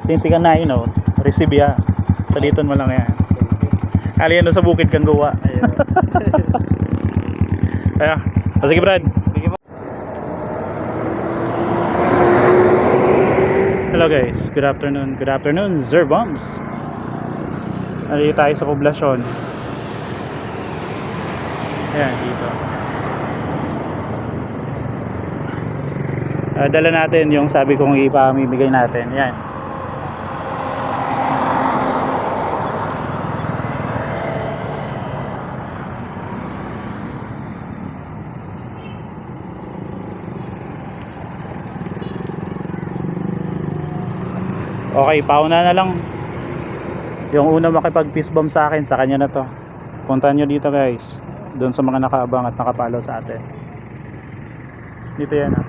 Since ka na, receive ya. Saliton mo lang yan. Aliyan doon sa bukid kang gawa. Kaya, sige Brad. Hello guys, good afternoon, Sir Bombs. Nandito tayo sa poblasyon. Ayan, dito. Dala natin yung sabi kong ipamimigay natin. Ayan. Okay, pauna na lang. Yung una makipag fist bump sa akin, sa kanya na to. Puntahan nyo dito guys, doon sa mga nakaabang at nakapalo sa atin. Dito yan ha.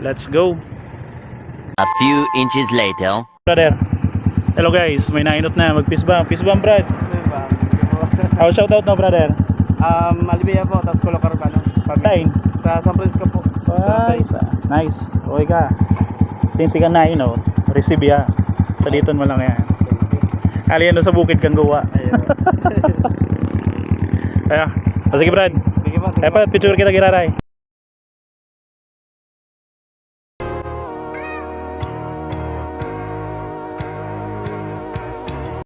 Let's go. A few inches later. Brother, hello guys, may nainot na, mag fist bump Brad. How shout out no brother? Alibia po, tapos Kulo Carbano. Saan? Sa San Francisco po. Nice, okay ka. Since ka na, receive ya. Saliton mo lang yan. Aliyan doon sa bukid kang gawa. Kaya, sige Brad. Sige po. Picture kita giraray.